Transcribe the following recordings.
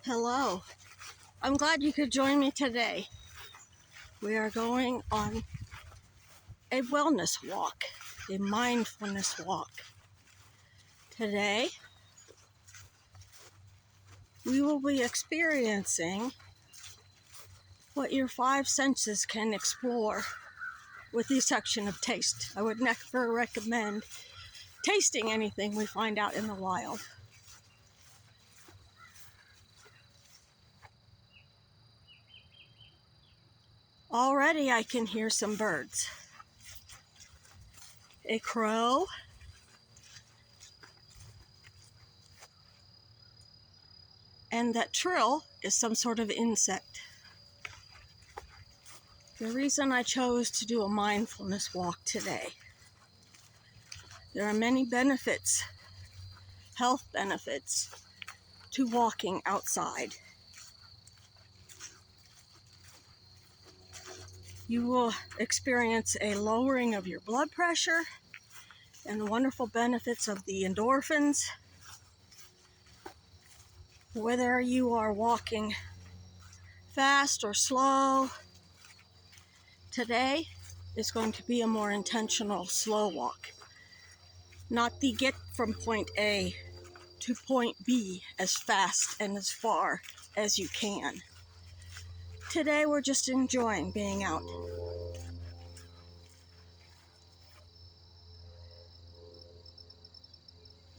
Hello. I'm glad you could join me today. We are going on a wellness walk, a mindfulness walk. Today, we will be experiencing what your five senses can explore with the exception of taste. I would never recommend tasting anything we find out in the wild. Already I can hear some birds. A crow, and that trill is some sort of insect. The reason I chose to do a mindfulness walk today, there are many benefits, health benefits, to walking outside. You will experience a lowering of your blood pressure and the wonderful benefits of the endorphins. Whether you are walking fast or slow, today is going to be a more intentional slow walk. Not the get from point A to point B as fast and as far as you can. Today we're just enjoying being out.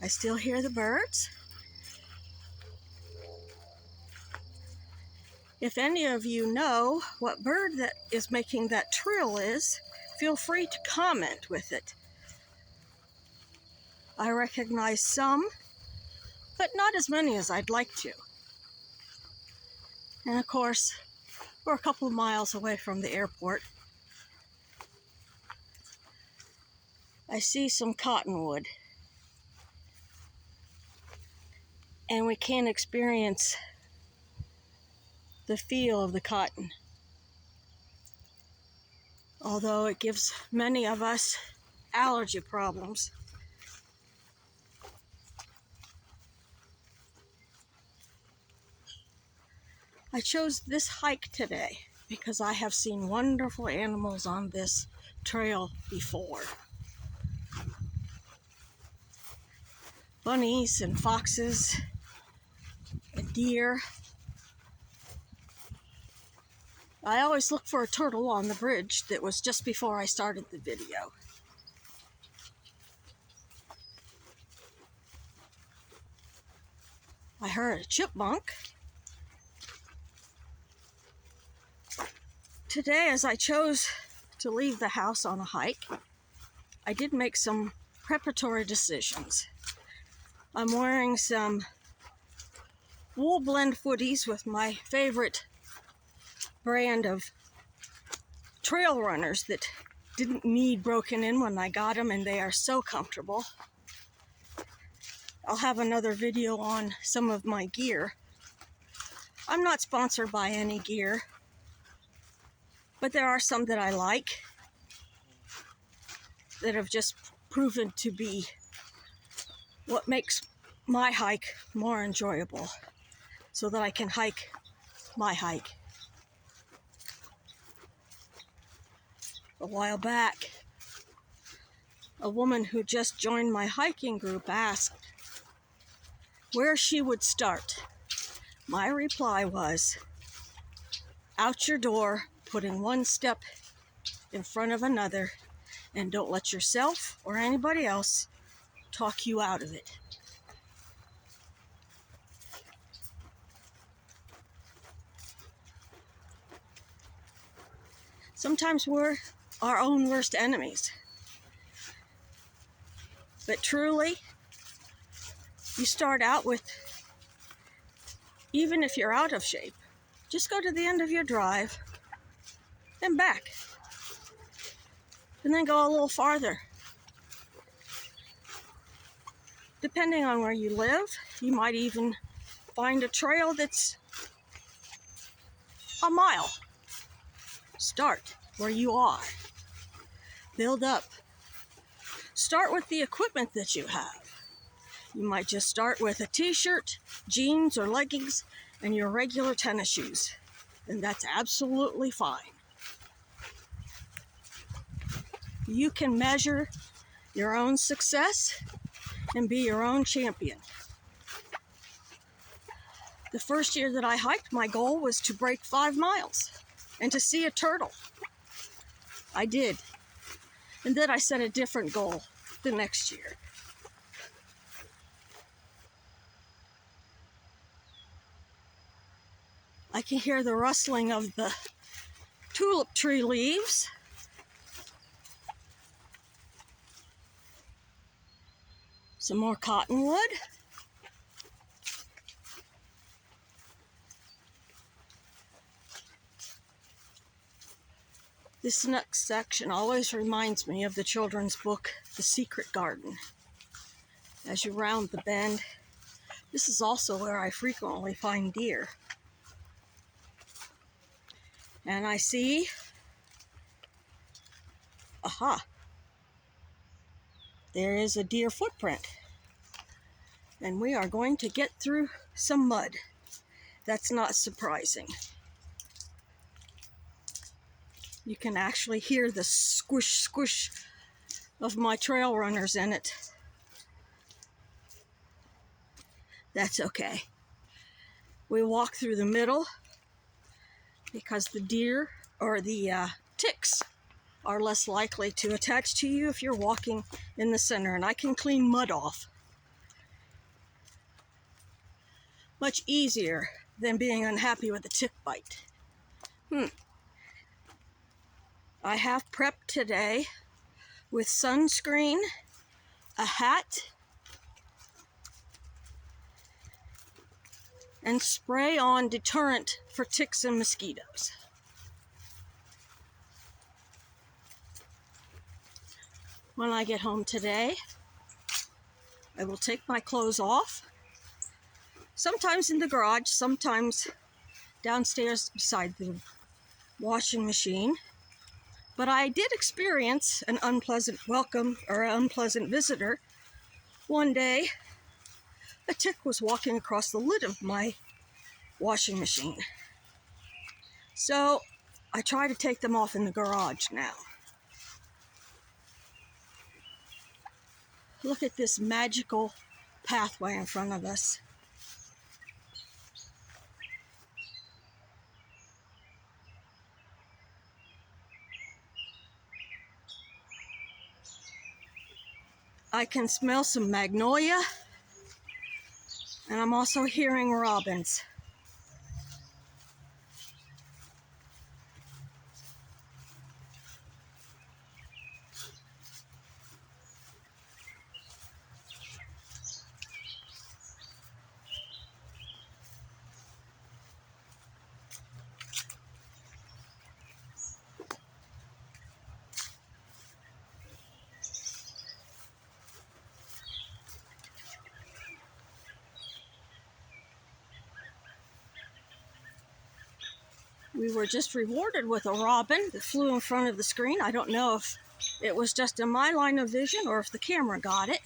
I still hear the birds. If any of you know what bird that is making that trill is, feel free to comment with it. I recognize some, but not as many as I'd like to. And of course, we're a couple of miles away from the airport. I see some cottonwood, and we can experience the feel of the cotton. Although it gives many of us allergy problems. I chose this hike today because I have seen wonderful animals on this trail before. Bunnies and foxes and deer. I always look for a turtle on the bridge that was just before I started the video. I heard a chipmunk. Today, as I chose to leave the house on a hike, I did make some preparatory decisions. I'm wearing some wool blend footies with my favorite brand of trail runners that didn't need broken in when I got them, and they are so comfortable. I'll have another video on some of my gear. I'm not sponsored by any gear, but there are some that I like that have just proven to be what makes my hike more enjoyable, so that I can hike my hike. A while back, a woman who just joined my hiking group asked where she would start. My reply was, out your door, putting one step in front of another, and don't let yourself or anybody else talk you out of it. Sometimes we're our own worst enemies. But truly, you start out with, even if you're out of shape, just go to the end of your drive and back. And then go a little farther. Depending on where you live, you might even find a trail that's a mile. Start where you are. Build up. Start with the equipment that you have. You might just start with a t-shirt, jeans or leggings, and your regular tennis shoes. And that's absolutely fine. You can measure your own success and be your own champion. The first year that I hiked, my goal was to break 5 miles and to see a turtle. I did. And then I set a different goal the next year. I can hear the rustling of the tulip tree leaves. Some more cottonwood. This next section always reminds me of the children's book, The Secret Garden. As you round the bend, this is also where I frequently find deer. And I see, aha, there is a deer footprint. And we are going to get through some mud. That's not surprising. You can actually hear the squish, squish of my trail runners in it. That's okay. We walk through the middle because the deer or the ticks are less likely to attach to you if you're walking in the center, and I can clean mud off much easier than being unhappy with a tick bite. I have prepped today with sunscreen, a hat, and spray-on deterrent for ticks and mosquitoes. When I get home today, I will take my clothes off, sometimes in the garage, sometimes downstairs beside the washing machine. But I did experience an unpleasant welcome or an unpleasant visitor. One day, a tick was walking across the lid of my washing machine. So I try to take them off in the garage now. Look at this magical pathway in front of us. I can smell some magnolia, and I'm also hearing robins. We were just rewarded with a robin that flew in front of the screen. I don't know if it was just in my line of vision or if the camera got it.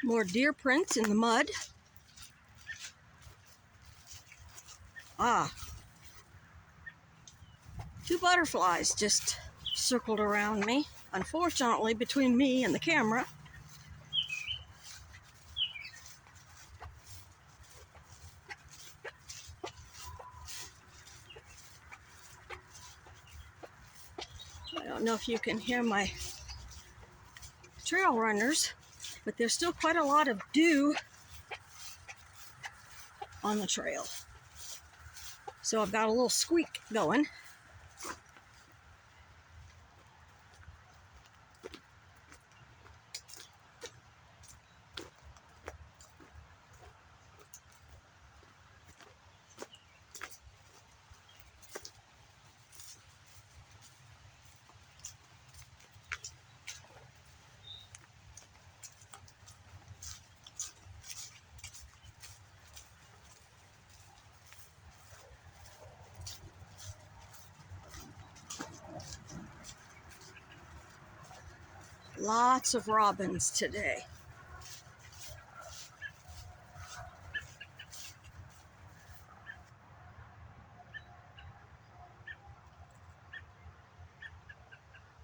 More deer prints in the mud. Ah, 2 butterflies just circled around me. Unfortunately, between me and the camera. I don't know if you can hear my trail runners, but there's still quite a lot of dew on the trail. So I've got a little squeak going. Lots of robins today.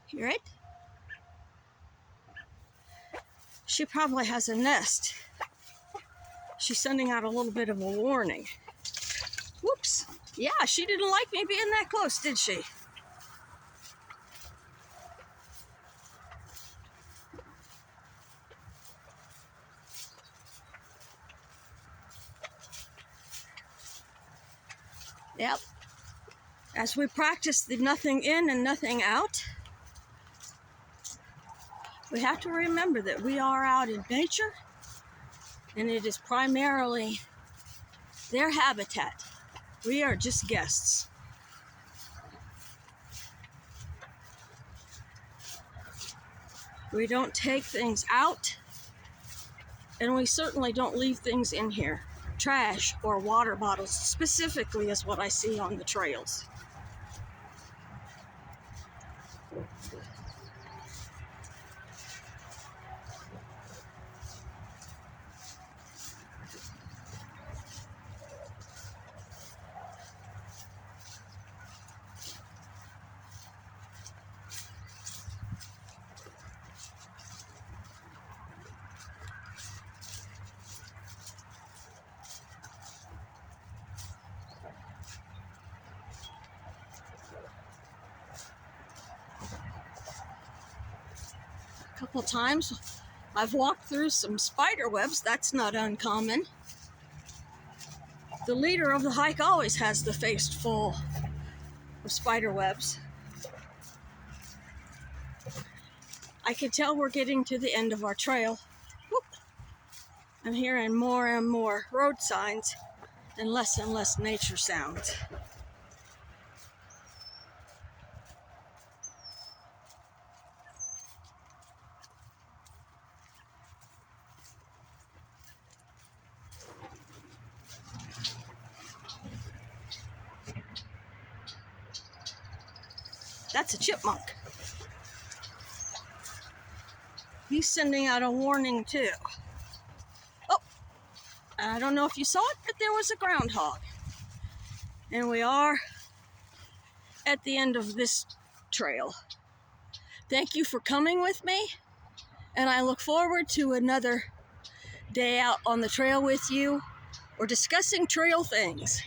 Hear it? She probably has a nest. She's sending out a little bit of a warning. Whoops. Yeah, she didn't like me being that close, did she? Yep. As we practice the nothing in and nothing out, we have to remember that we are out in nature, and it is primarily their habitat. We are just guests. We don't take things out, and we certainly don't leave things in here. Trash or water bottles specifically is what I see on the trails. A couple times I've walked through some spider webs. That's not uncommon. The leader of the hike always has the face full of spider webs. I can tell we're getting to the end of our trail. Whoop. I'm hearing more and more road signs and less nature sounds. That's a chipmunk. He's sending out a warning too. Oh, I don't know if you saw it, but there was a groundhog. And we are at the end of this trail. Thank you for coming with me, and I look forward to another day out on the trail with you or discussing trail things.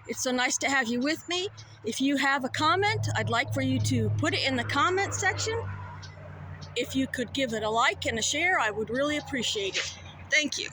It's so nice to have you with me. If you have a comment, I'd like for you to put it in the comment section. If you could give it a like and a share, I would really appreciate it. Thank you.